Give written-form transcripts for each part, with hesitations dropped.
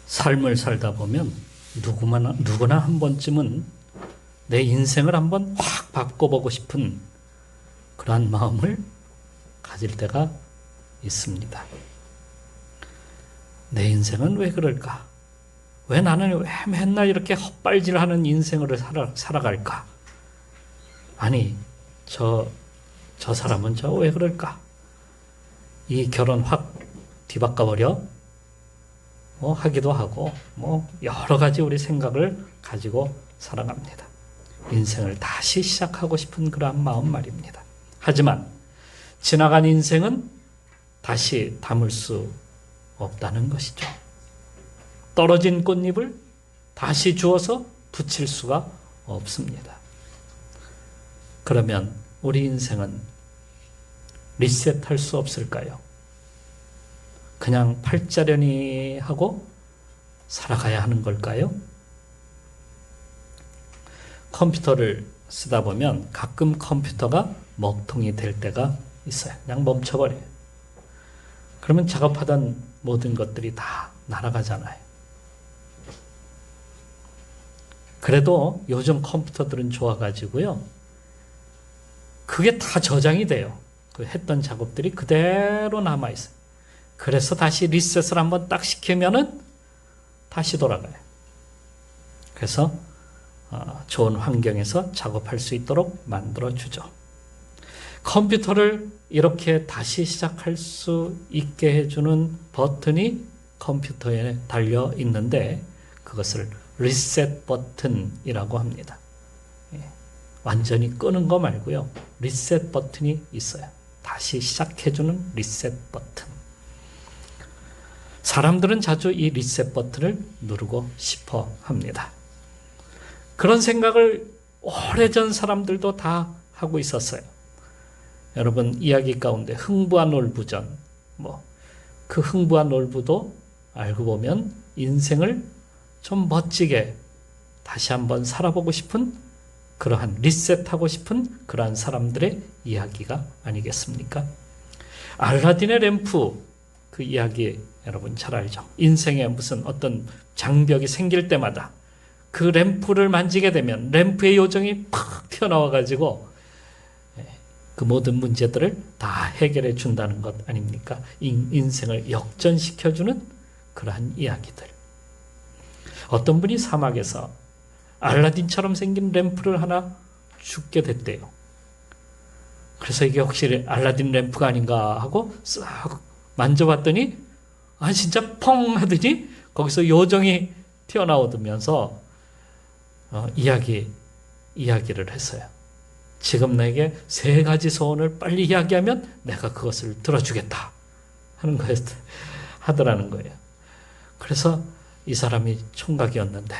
삶을 살다 보면 누구나 한 번쯤은 내 인생을 한번 확 바꿔보고 싶은 그러한 마음을 가질 때가 있습니다. 내 인생은 왜 그럴까? 왜 나는 왜 맨날 이렇게 헛발질하는 인생을 살아갈까? 아니, 저 사람은 왜 그럴까? 이 결혼 확 뒤바꿔버려? 하기도 하고, 여러 가지 우리 생각을 가지고 살아갑니다. 인생을 다시 시작하고 싶은 그러한 마음 말입니다. 하지만, 지나간 인생은 다시 담을 수 없다는 것이죠. 떨어진 꽃잎을 다시 주워서 붙일 수가 없습니다. 그러면 우리 인생은 리셋할 수 없을까요? 그냥 팔자련이 하고 살아가야 하는 걸까요? 컴퓨터를 쓰다 보면 가끔 컴퓨터가 먹통이 될 때가 있어요. 그냥 멈춰버려요. 그러면 작업하던 모든 것들이 다 날아가잖아요. 그래도 요즘 컴퓨터들은 좋아가지고요. 그게 다 저장이 돼요. 그 했던 작업들이 그대로 남아있어요. 그래서 다시 리셋을 한번 딱 시키면은 다시 돌아가요. 그래서 좋은 환경에서 작업할 수 있도록 만들어주죠. 컴퓨터를 이렇게 다시 시작할 수 있게 해주는 버튼이 컴퓨터에 달려 있는데 그것을 리셋 버튼이라고 합니다. 완전히 끄는 거 말고요. 리셋 버튼이 있어요. 다시 시작해주는 리셋 버튼. 사람들은 자주 이 리셋 버튼을 누르고 싶어 합니다. 그런 생각을 오래전 사람들도 다 하고 있었어요. 여러분 이야기 가운데 흥부와 놀부전, 그 흥부와 놀부도 알고 보면 인생을 좀 멋지게 다시 한번 살아보고 싶은 그러한 리셋하고 싶은 그러한 사람들의 이야기가 아니겠습니까? 알라딘의 램프 그 이야기 여러분 잘 알죠? 인생에 무슨 어떤 장벽이 생길 때마다 그 램프를 만지게 되면 램프의 요정이 팍 튀어나와가지고 그 모든 문제들을 다 해결해 준다는 것 아닙니까? 인생을 역전시켜주는 그러한 이야기들. 어떤 분이 사막에서 알라딘처럼 생긴 램프를 하나 주게 됐대요. 그래서 이게 혹시 알라딘 램프가 아닌가 하고 싹 만져봤더니 진짜 펑 하더니 거기서 요정이 튀어나오면서 이야기를 했어요. 지금 내게 3가지 소원을 빨리 이야기하면 내가 그것을 들어주겠다 하는 거예요. 하더라는 거예요. 그래서 이 사람이 총각이었는데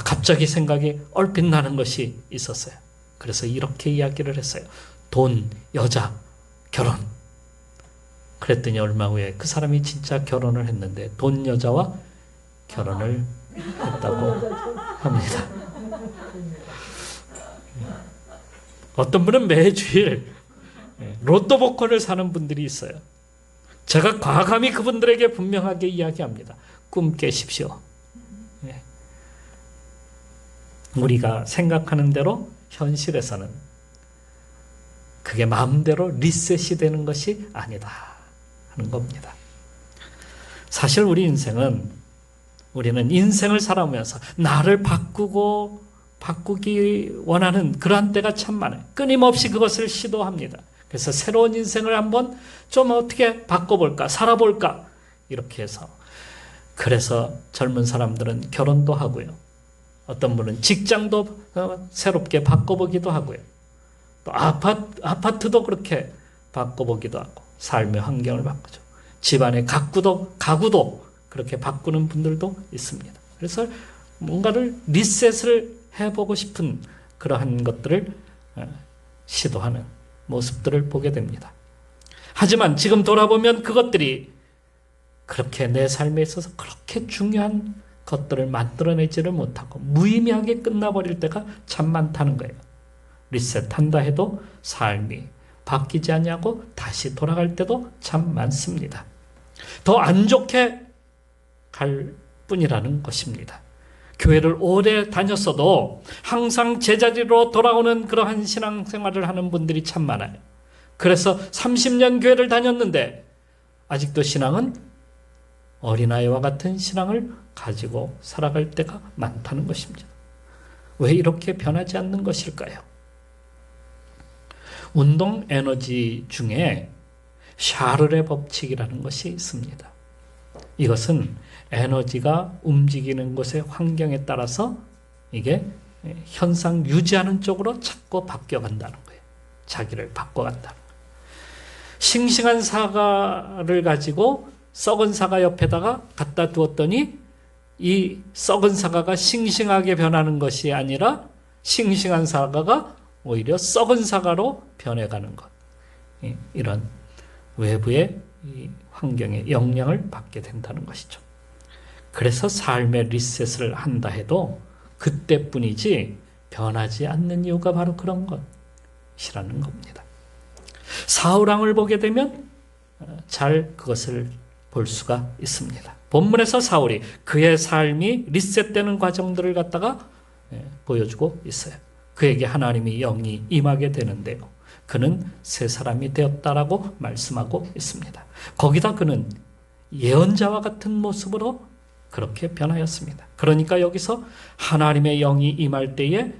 갑자기 생각이 얼핏 나는 것이 있었어요. 그래서 이렇게 이야기를 했어요. 돈, 여자, 결혼. 그랬더니 얼마 후에 그 사람이 진짜 결혼을 했는데 돈, 여자와 결혼을 했다고 합니다. 어떤 분은 매주일 로또 복권을 사는 분들이 있어요. 제가 과감히 그분들에게 분명하게 이야기합니다. 꿈 깨십시오. 우리가 생각하는 대로 현실에서는 그게 마음대로 리셋이 되는 것이 아니다 하는 겁니다. 사실 우리는 인생을 살아오면서 나를 바꾸기 원하는 그러한 때가 참 많아요. 끊임없이 그것을 시도합니다. 그래서 새로운 인생을 한번 좀 어떻게 바꿔볼까, 살아볼까 이렇게 해서 그래서 젊은 사람들은 결혼도 하고요. 어떤 분은 직장도 새롭게 바꿔보기도 하고요. 또 아파트도 그렇게 바꿔보기도 하고 삶의 환경을 바꾸죠. 집안의 가구도 그렇게 바꾸는 분들도 있습니다. 그래서 뭔가를 리셋을 해보고 싶은 그러한 것들을 시도하는 모습들을 보게 됩니다. 하지만 지금 돌아보면 그것들이 그렇게 내 삶에 있어서 그렇게 중요한 것들을 만들어내지를 못하고 무의미하게 끝나버릴 때가 참 많다는 거예요. 리셋한다 해도 삶이 바뀌지 않냐고 다시 돌아갈 때도 참 많습니다. 더 안 좋게 갈 뿐이라는 것입니다. 교회를 오래 다녔어도 항상 제자리로 돌아오는 그러한 신앙생활을 하는 분들이 참 많아요. 그래서 30년 교회를 다녔는데 아직도 신앙은 어린아이와 같은 신앙을 가지고 살아갈 때가 많다는 것입니다. 왜 이렇게 변하지 않는 것일까요? 운동 에너지 중에 샤를의 법칙이라는 것이 있습니다. 이것은 에너지가 움직이는 곳의 환경에 따라서 이게 현상 유지하는 쪽으로 자꾸 바뀌어간다는 거예요. 자기를 바꿔간다는 거예요. 싱싱한 사과를 가지고 썩은 사과 옆에다가 갖다 두었더니 이 썩은 사과가 싱싱하게 변하는 것이 아니라 싱싱한 사과가 오히려 썩은 사과로 변해가는 것. 이런 외부의 환경에 영향을 받게 된다는 것이죠. 그래서 삶의 리셋을 한다 해도 그때뿐이지 변하지 않는 이유가 바로 그런 것이라는 겁니다. 사울왕을 보게 되면 잘 그것을 볼 수가 있습니다. 본문에서 사울이 그의 삶이 리셋되는 과정들을 갖다가 보여주고 있어요. 그에게 하나님의 영이 임하게 되는데요. 그는 새 사람이 되었다라고 말씀하고 있습니다. 거기다 그는 예언자와 같은 모습으로 그렇게 변하였습니다. 그러니까 여기서 하나님의 영이 임할 때에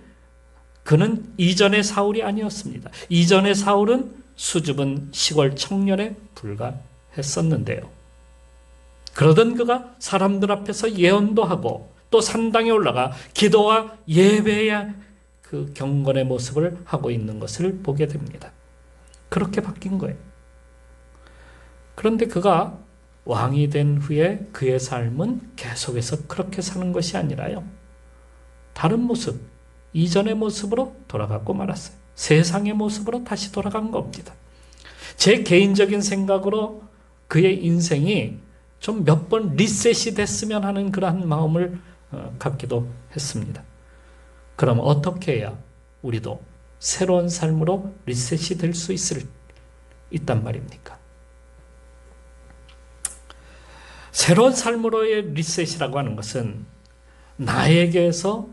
그는 이전의 사울이 아니었습니다. 이전의 사울은 수줍은 시골 청년에 불과했었는데요. 그러던 그가 사람들 앞에서 예언도 하고 또 산당에 올라가 기도와 예배의 그 경건의 모습을 하고 있는 것을 보게 됩니다. 그렇게 바뀐 거예요. 그런데 그가 왕이 된 후에 그의 삶은 계속해서 그렇게 사는 것이 아니라요. 다른 모습, 이전의 모습으로 돌아가고 말았어요. 세상의 모습으로 다시 돌아간 겁니다. 제 개인적인 생각으로 그의 인생이 좀 몇 번 리셋이 됐으면 하는 그러한 마음을 갖기도 했습니다. 그럼 어떻게 해야 우리도 새로운 삶으로 리셋이 될 수 있단 말입니까? 새로운 삶으로의 리셋이라고 하는 것은 나에게서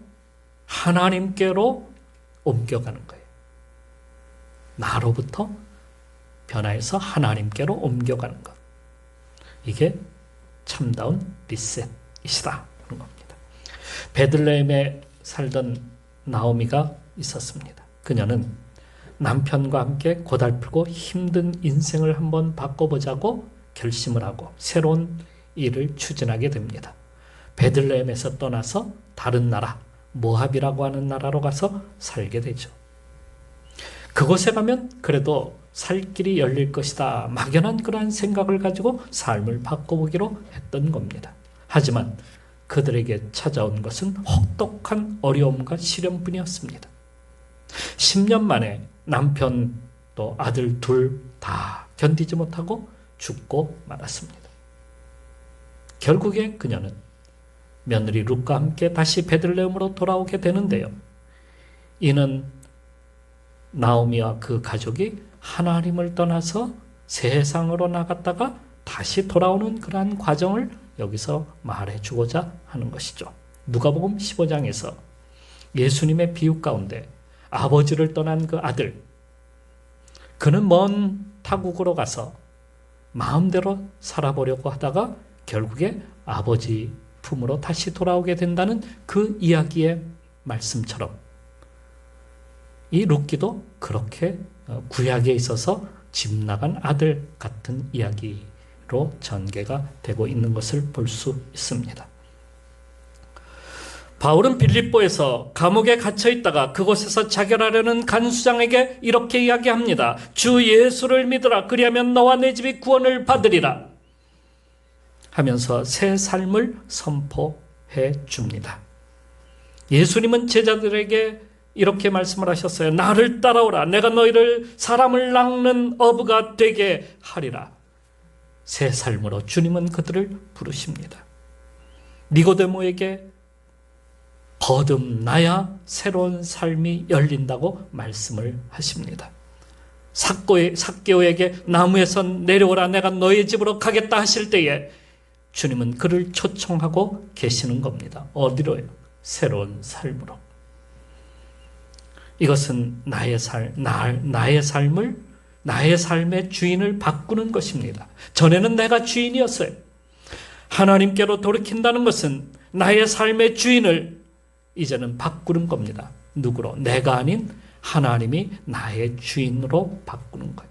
하나님께로 옮겨가는 거예요. 나로부터 변화해서 하나님께로 옮겨가는 것. 이게 참다운 리셋이시다 하는 겁니다. 베들레헴에 살던 나오미가 있었습니다. 그녀는 남편과 함께 고달프고 힘든 인생을 한번 바꿔보자고 결심을 하고 새로운 일을 추진하게 됩니다. 베들레헴에서 떠나서 다른 나라, 모압이라고 하는 나라로 가서 살게 되죠. 그곳에 가면 그래도 살 길이 열릴 것이다. 막연한 그러한 생각을 가지고 삶을 바꿔보기로 했던 겁니다. 하지만 그들에게 찾아온 것은 혹독한 어려움과 시련뿐이었습니다. 10년 만에 남편 또 아들 둘 다 견디지 못하고 죽고 말았습니다. 결국에 그녀는 며느리 룻과 함께 다시 베들레헴으로 돌아오게 되는데요. 이는 나오미와 그 가족이 하나님을 떠나서 세상으로 나갔다가 다시 돌아오는 그러한 과정을 여기서 말해주고자 하는 것이죠. 누가복음 15장에서 예수님의 비유 가운데 아버지를 떠난 그 아들, 그는 먼 타국으로 가서 마음대로 살아보려고 하다가 결국에 아버지 품으로 다시 돌아오게 된다는 그 이야기의 말씀처럼 이 룻기도 그렇게 구약에 있어서 집 나간 아들 같은 이야기로 전개가 되고 있는 것을 볼 수 있습니다. 바울은 빌립보에서 감옥에 갇혀 있다가 그곳에서 자결하려는 간수장에게 이렇게 이야기합니다. 주 예수를 믿으라. 그리하면 너와 내 집이 구원을 받으리라. 하면서 새 삶을 선포해 줍니다. 예수님은 제자들에게 이렇게 말씀을 하셨어요. 나를 따라오라. 내가 너희를 사람을 낚는 어부가 되게 하리라. 새 삶으로 주님은 그들을 부르십니다. 니고데모에게 거듭나야 새로운 삶이 열린다고 말씀을 하십니다. 삭개오에게 나무에서 내려오라 내가 너희 집으로 가겠다 하실 때에 주님은 그를 초청하고 계시는 겁니다. 어디로요? 새로운 삶으로. 이것은 나의 삶의 주인을 바꾸는 것입니다. 전에는 내가 주인이었어요. 하나님께로 돌이킨다는 것은 나의 삶의 주인을 이제는 바꾸는 겁니다. 누구로? 내가 아닌 하나님이 나의 주인으로 바꾸는 거예요.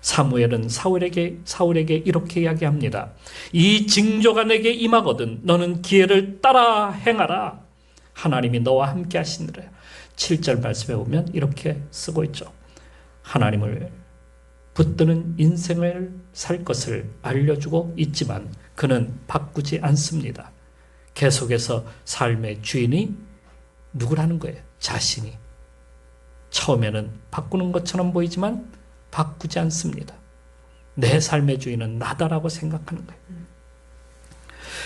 사무엘은 사울에게 이렇게 이야기합니다. 이 징조가 내게 임하거든 너는 기회를 따라 행하라. 하나님이 너와 함께 하시느라. 7절 말씀에 보면 이렇게 쓰고 있죠. 하나님을 붙드는 인생을 살 것을 알려주고 있지만 그는 바꾸지 않습니다. 계속해서 삶의 주인이 누구라는 거예요? 자신이. 처음에는 바꾸는 것처럼 보이지만 바꾸지 않습니다. 내 삶의 주인은 나다라고 생각하는 거예요.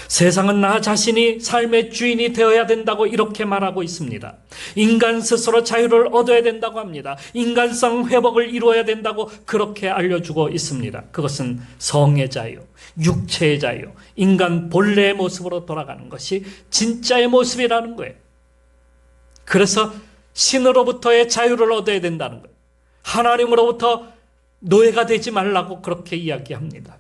세상은 나 자신이 삶의 주인이 되어야 된다고 이렇게 말하고 있습니다. 인간 스스로 자유를 얻어야 된다고 합니다. 인간성 회복을 이루어야 된다고 그렇게 알려주고 있습니다. 그것은 성의 자유, 육체의 자유, 인간 본래의 모습으로 돌아가는 것이 진짜의 모습이라는 거예요. 그래서 신으로부터의 자유를 얻어야 된다는 거예요. 하나님으로부터 노예가 되지 말라고 그렇게 이야기합니다.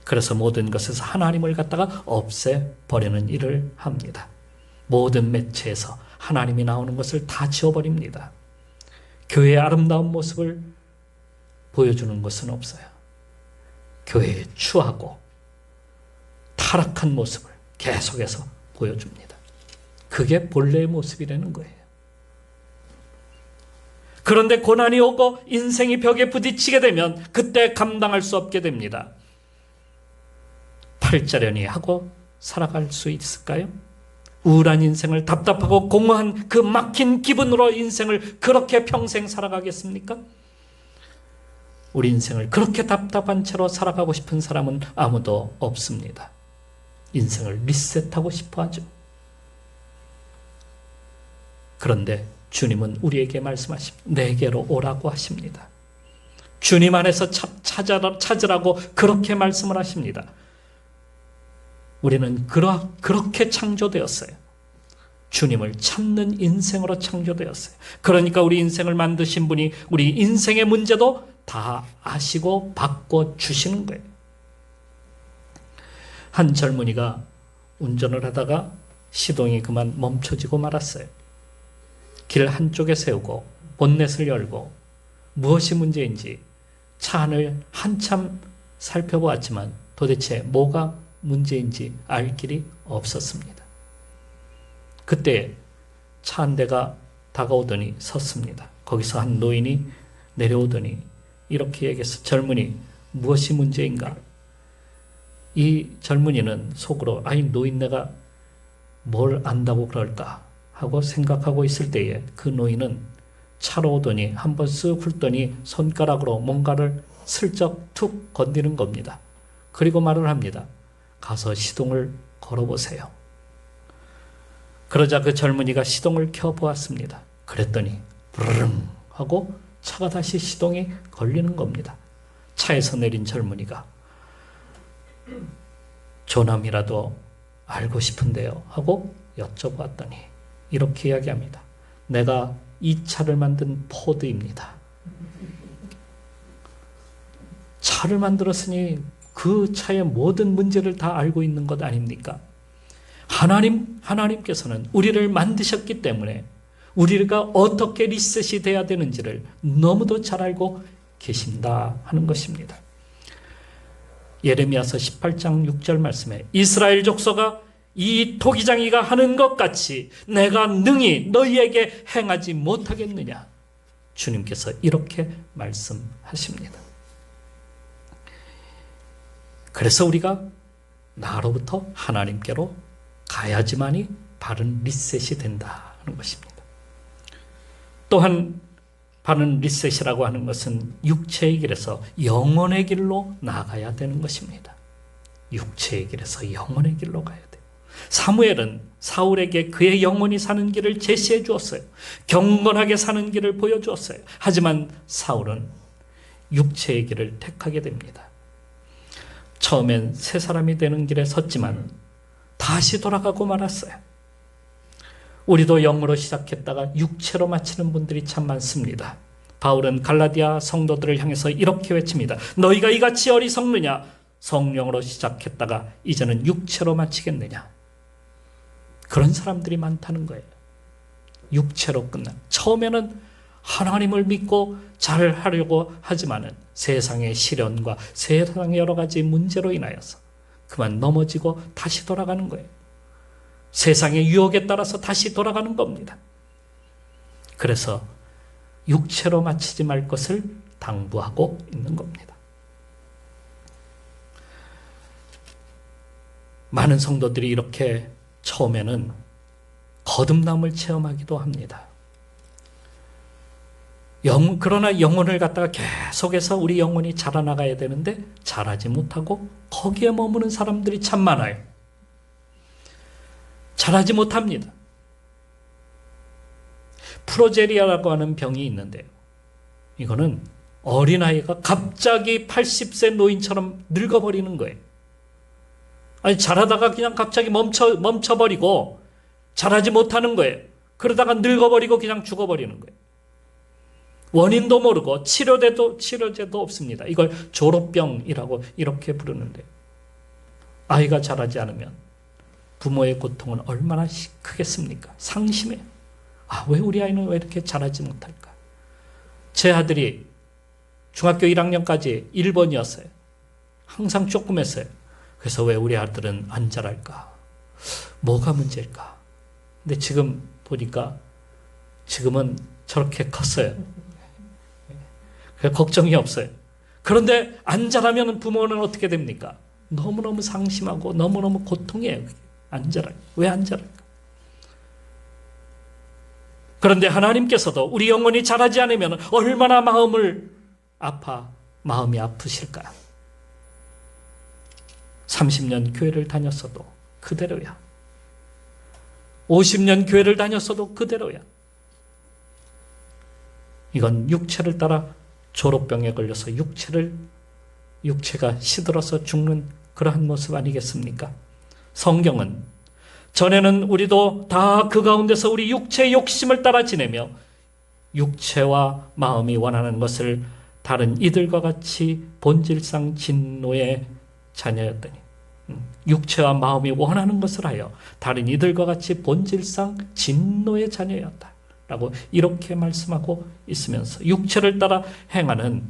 그래서 모든 것에서 하나님을 갖다가 없애버리는 일을 합니다. 모든 매체에서 하나님이 나오는 것을 다 지워버립니다. 교회의 아름다운 모습을 보여주는 것은 없어요. 교회의 추하고 타락한 모습을 계속해서 보여줍니다. 그게 본래의 모습이라는 거예요. 그런데 고난이 오고 인생이 벽에 부딪히게 되면 그때 감당할 수 없게 됩니다. 팔자련이 하고 살아갈 수 있을까요? 우울한 인생을 답답하고 공허한 그 막힌 기분으로 인생을 그렇게 평생 살아가겠습니까? 우리 인생을 그렇게 답답한 채로 살아가고 싶은 사람은 아무도 없습니다. 인생을 리셋하고 싶어 하죠. 그런데 주님은 우리에게 말씀하십니다. 내게로 오라고 하십니다. 주님 안에서 찾으라고 그렇게 말씀을 하십니다. 우리는 그렇게 창조되었어요. 주님을 찾는 인생으로 창조되었어요. 그러니까 우리 인생을 만드신 분이 우리 인생의 문제도 다 아시고 바꿔주시는 거예요. 한 젊은이가 운전을 하다가 시동이 그만 멈춰지고 말았어요. 길 한쪽에 세우고 본넷을 열고 무엇이 문제인지 차 안을 한참 살펴보았지만 도대체 뭐가 문제인지 알 길이 없었습니다. 그때 차 한 대가 다가오더니 섰습니다. 거기서 한 노인이 내려오더니 이렇게 얘기했어. 젊은이, 무엇이 문제인가? 이 젊은이는 속으로 아이 노인네가 뭘 안다고 그럴까 하고 생각하고 있을 때에 그 노인은 차로 오더니 한번 쓱 훑더니 손가락으로 뭔가를 슬쩍 툭 건드리는 겁니다. 그리고 말을 합니다. 가서 시동을 걸어보세요. 그러자 그 젊은이가 시동을 켜보았습니다. 그랬더니 부르릉 하고 차가 다시 시동이 걸리는 겁니다. 차에서 내린 젊은이가 조남이라도 알고 싶은데요 하고 여쭤보았더니 이렇게 이야기합니다. 내가 이 차를 만든 포드입니다. 차를 만들었으니 그 차의 모든 문제를 다 알고 있는 것 아닙니까? 하나님께서는 우리를 만드셨기 때문에 우리가 어떻게 리셋이 돼야 되는지를 너무도 잘 알고 계신다 하는 것입니다. 예레미야서 18장 6절 말씀에 이스라엘 족속아 이 토기장이가 하는 것 같이 내가 능히 너희에게 행하지 못하겠느냐. 주님께서 이렇게 말씀하십니다. 그래서 우리가 나로부터 하나님께로 가야지만이 바른 리셋이 된다는 것입니다. 또한 바른 리셋이라고 하는 것은 육체의 길에서 영혼의 길로 나가야 되는 것입니다. 육체의 길에서 영혼의 길로 가야 돼요. 사무엘은 사울에게 그의 영혼이 사는 길을 제시해 주었어요. 경건하게 사는 길을 보여주었어요. 하지만 사울은 육체의 길을 택하게 됩니다. 처음엔 새 사람이 되는 길에 섰지만 다시 돌아가고 말았어요. 우리도 영으로 시작했다가 육체로 마치는 분들이 참 많습니다. 바울은 갈라디아 성도들을 향해서 이렇게 외칩니다. 너희가 이같이 어리석느냐? 성령으로 시작했다가 이제는 육체로 마치겠느냐? 그런 사람들이 많다는 거예요. 육체로 끝난. 처음에는 하나님을 믿고 잘하려고 하지만은 세상의 시련과 세상의 여러 가지 문제로 인하여서 그만 넘어지고 다시 돌아가는 거예요. 세상의 유혹에 따라서 다시 돌아가는 겁니다. 그래서 육체로 마치지 말 것을 당부하고 있는 겁니다. 많은 성도들이 이렇게 처음에는 거듭남을 체험하기도 합니다. 그러나 영혼을 갖다가 계속해서 우리 영혼이 자라나가야 되는데 자라지 못하고 거기에 머무는 사람들이 참 많아요. 자라지 못합니다. 프로제리아라고 하는 병이 있는데요. 이거는 어린아이가 갑자기 80세 노인처럼 늙어버리는 거예요. 아니, 자라다가 그냥 갑자기 멈춰버리고 자라지 못하는 거예요. 그러다가 늙어버리고 그냥 죽어버리는 거예요. 원인도 모르고 치료제도 없습니다. 이걸 졸업병이라고 이렇게 부르는데, 아이가 자라지 않으면 부모의 고통은 얼마나 크겠습니까? 상심해요. 왜 우리 아이는 왜 이렇게 자라지 못할까? 제 아들이 중학교 1학년까지 1번이었어요. 항상 조그맸어요. 그래서 왜 우리 아들은 안 자랄까? 뭐가 문제일까? 근데 지금 보니까 지금은 저렇게 컸어요. 걱정이 없어요. 그런데 안 자라면 부모는 어떻게 됩니까? 너무너무 상심하고 너무너무 고통이에요. 안 자랄까? 왜 안 자랄까? 그런데 하나님께서도 우리 영혼이 자라지 않으면 얼마나 마음이 아프실까? 30년 교회를 다녔어도 그대로야. 50년 교회를 다녔어도 그대로야. 이건 육체를 따라 졸업병에 걸려서 육체가 시들어서 죽는 그러한 모습 아니겠습니까? 성경은 전에는 우리도 다 그 가운데서 우리 육체의 욕심을 따라 지내며 육체와 마음이 원하는 것을 다른 이들과 같이 본질상 진노의 자녀였더니 육체와 마음이 원하는 것을 하여 다른 이들과 같이 본질상 진노의 자녀였다 라고 이렇게 말씀하고 있으면서 육체를 따라 행하는,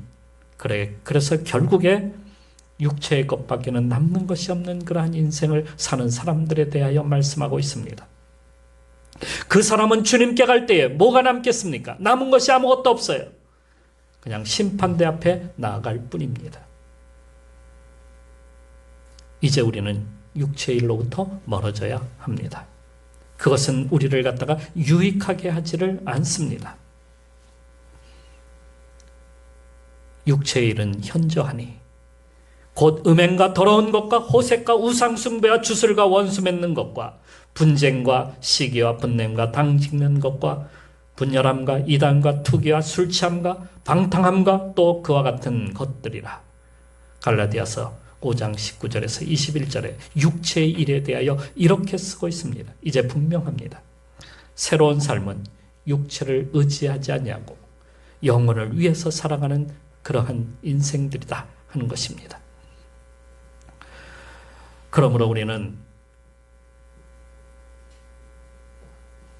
그래서 결국에 육체의 것밖에는 남는 것이 없는 그러한 인생을 사는 사람들에 대하여 말씀하고 있습니다. 그 사람은 주님께 갈 때에 뭐가 남겠습니까? 남은 것이 아무것도 없어요. 그냥 심판대 앞에 나아갈 뿐입니다. 이제 우리는 육체의 일로부터 멀어져야 합니다. 그것은 우리를 갖다가 유익하게 하지를 않습니다. 육체의 일은 현저하니 곧 음행과 더러운 것과 호색과 우상숭배와 주술과 원수 맺는 것과 분쟁과 시기와 분냄과 당짓는 것과 분열함과 이단과 투기와 술취함과 방탕함과 또 그와 같은 것들이라. 갈라디아서 5장 19절에서 21절에 육체의 일에 대하여 이렇게 쓰고 있습니다. 이제 분명합니다. 새로운 삶은 육체를 의지하지 아니하고 영혼을 위해서 살아가는 그러한 인생들이다 하는 것입니다. 그러므로 우리는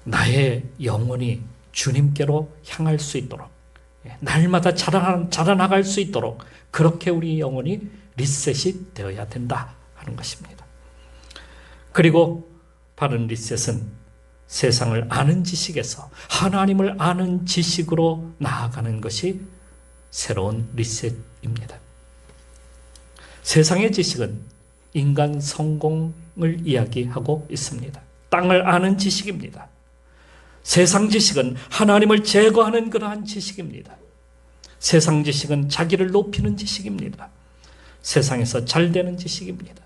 나의 영혼이 주님께로 향할 수 있도록, 날마다 자라나갈 수 있도록 그렇게 우리 영혼이 리셋이 되어야 된다 하는 것입니다. 그리고 바른 리셋은 세상을 아는 지식에서 하나님을 아는 지식으로 나아가는 것이 새로운 리셋입니다. 세상의 지식은 인간 성공을 이야기하고 있습니다. 땅을 아는 지식입니다. 세상 지식은 하나님을 제거하는 그러한 지식입니다. 세상 지식은 자기를 높이는 지식입니다. 세상에서 잘 되는 지식입니다.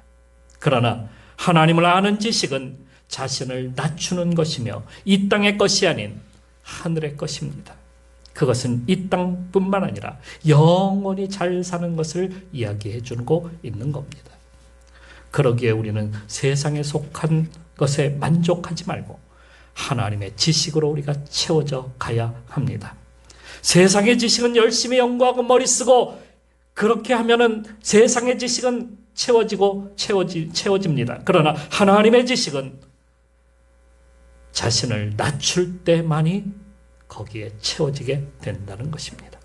그러나 하나님을 아는 지식은 자신을 낮추는 것이며 이 땅의 것이 아닌 하늘의 것입니다. 그것은 이 땅뿐만 아니라 영원히 잘 사는 것을 이야기해 주고 있는 겁니다. 그러기에 우리는 세상에 속한 것에 만족하지 말고 하나님의 지식으로 우리가 채워져 가야 합니다. 세상의 지식은 열심히 연구하고 머리 쓰고 그렇게 하면은 세상의 지식은 채워집니다. 그러나 하나님의 지식은 자신을 낮출 때만이 거기에 채워지게 된다는 것입니다.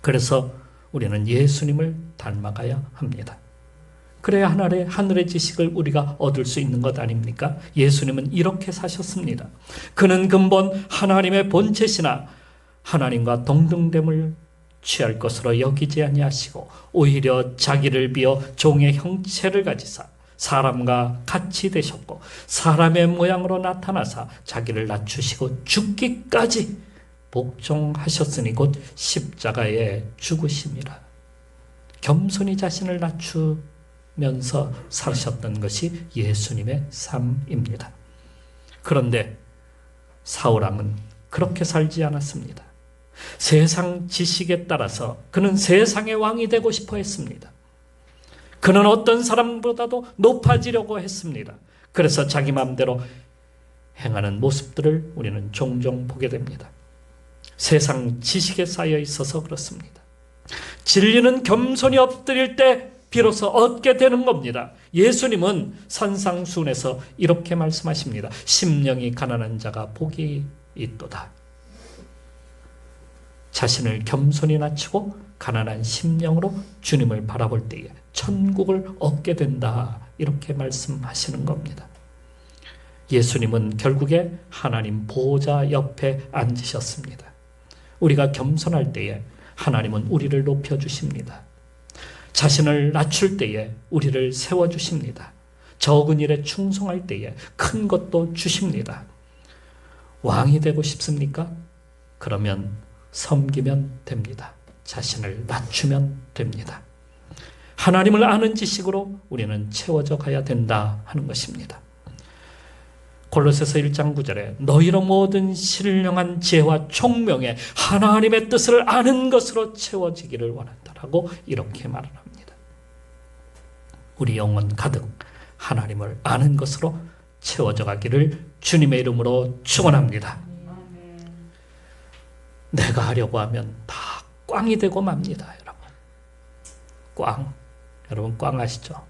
그래서 우리는 예수님을 닮아가야 합니다. 그래야 하늘의 지식을 우리가 얻을 수 있는 것 아닙니까? 예수님은 이렇게 사셨습니다. 그는 근본 하나님의 본체시나 하나님과 동등됨을 취할 것으로 여기지 아니하시고 오히려 자기를 비어 종의 형체를 가지사 사람과 같이 되셨고 사람의 모양으로 나타나사 자기를 낮추시고 죽기까지 복종하셨으니 곧 십자가에 죽으심이라. 겸손히 자신을 낮추면서 사셨던 것이 예수님의 삶입니다. 그런데 사울왕은 그렇게 살지 않았습니다. 세상 지식에 따라서 그는 세상의 왕이 되고 싶어 했습니다. 그는 어떤 사람보다도 높아지려고 했습니다. 그래서 자기 마음대로 행하는 모습들을 우리는 종종 보게 됩니다. 세상 지식에 쌓여 있어서 그렇습니다. 진리는 겸손히 엎드릴 때 비로소 얻게 되는 겁니다. 예수님은 산상수훈에서 이렇게 말씀하십니다. 심령이 가난한 자가 복이 있도다. 자신을 겸손히 낮추고 가난한 심령으로 주님을 바라볼 때에 천국을 얻게 된다. 이렇게 말씀하시는 겁니다. 예수님은 결국에 하나님 보호자 옆에 앉으셨습니다. 우리가 겸손할 때에 하나님은 우리를 높여주십니다. 자신을 낮출 때에 우리를 세워주십니다. 적은 일에 충성할 때에 큰 것도 주십니다. 왕이 되고 싶습니까? 그러면 섬기면 됩니다. 자신을 낮추면 됩니다. 하나님을 아는 지식으로 우리는 채워져 가야 된다 하는 것입니다. 골로새서 1장 9절에 너희로 모든 신령한 지혜와 총명에 하나님의 뜻을 아는 것으로 채워지기를 원한다라고 이렇게 말을 합니다. 우리 영혼 가득 하나님을 아는 것으로 채워져 가기를 주님의 이름으로 축원합니다. 내가 하려고 하면 다 꽝이 되고 맙니다, 여러분. 꽝. 여러분 꽝 아시죠?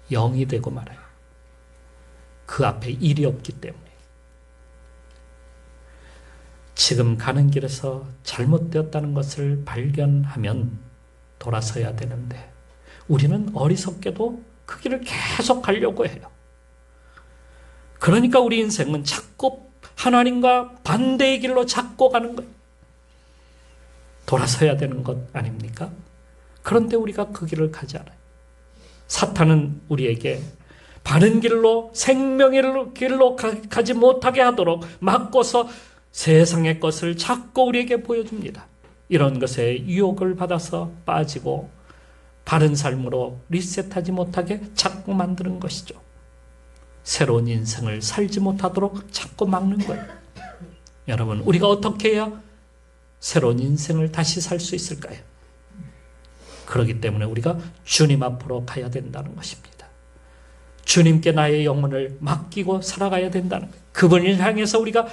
0이 되고 말아요. 그 앞에 일이 없기 때문에. 지금 가는 길에서 잘못되었다는 것을 발견하면 돌아서야 되는데 우리는 어리석게도 그 길을 계속 가려고 해요. 그러니까 우리 인생은 자꾸 하나님과 반대의 길로 자꾸 가는 거예요. 돌아서야 되는 것 아닙니까? 그런데 우리가 그 길을 가지 않아요. 사탄은 우리에게 바른 길로 생명의 길로 가지 못하게 하도록 막고서 세상의 것을 자꾸 우리에게 보여줍니다. 이런 것에 유혹을 받아서 빠지고 바른 삶으로 리셋하지 못하게 자꾸 만드는 것이죠. 새로운 인생을 살지 못하도록 자꾸 막는 거예요. 여러분, 우리가 어떻게 해야 새로운 인생을 다시 살 수 있을까요? 그렇기 때문에 우리가 주님 앞으로 가야 된다는 것입니다. 주님께 나의 영혼을 맡기고 살아가야 된다는 거예요. 그분을 향해서 우리가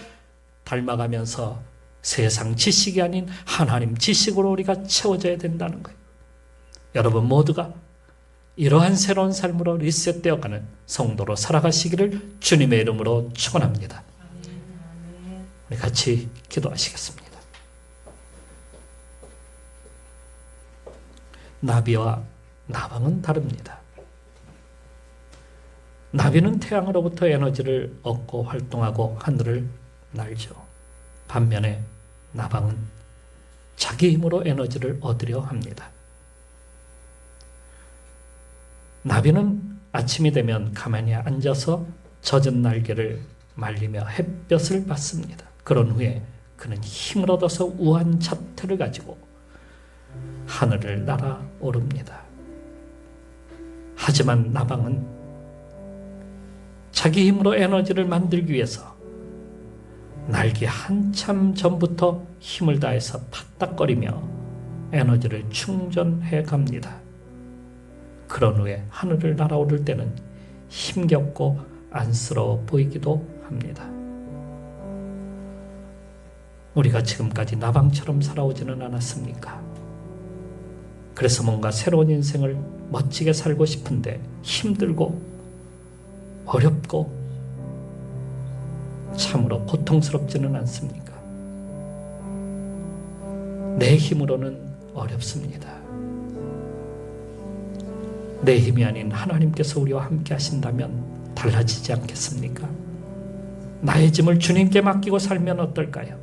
닮아가면서 세상 지식이 아닌 하나님 지식으로 우리가 채워져야 된다는 거예요. 여러분 모두가 이러한 새로운 삶으로 리셋되어가는 성도로 살아가시기를 주님의 이름으로 축원합니다. 우리 같이 기도하시겠습니다. 나비와 나방은 다릅니다. 나비는 태양으로부터 에너지를 얻고 활동하고 하늘을 날죠. 반면에 나방은 자기 힘으로 에너지를 얻으려 합니다. 나비는 아침이 되면 가만히 앉아서 젖은 날개를 말리며 햇볕을 받습니다. 그런 후에 그는 힘을 얻어서 우한 자태를 가지고 하늘을 날아오릅니다. 하지만 나방은 자기 힘으로 에너지를 만들기 위해서 날기 한참 전부터 힘을 다해서 탁탁거리며 에너지를 충전해 갑니다. 그런 후에 하늘을 날아오를 때는 힘겹고 안쓰러워 보이기도 합니다. 우리가 지금까지 나방처럼 살아오지는 않았습니까? 그래서 뭔가 새로운 인생을 멋지게 살고 싶은데 힘들고 어렵고 참으로 고통스럽지는 않습니까? 내 힘으로는 어렵습니다. 내 힘이 아닌 하나님께서 우리와 함께 하신다면 달라지지 않겠습니까? 나의 짐을 주님께 맡기고 살면 어떨까요?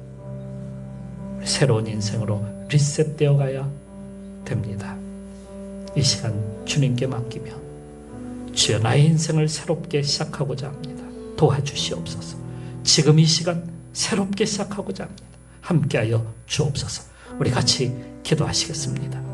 새로운 인생으로 리셋되어 가야 됩니다. 이 시간 주님께 맡기며 주여 나의 인생을 새롭게 시작하고자 합니다. 도와주시옵소서. 지금 이 시간 새롭게 시작하고자 합니다. 함께하여 주옵소서. 우리 같이 기도하시겠습니다.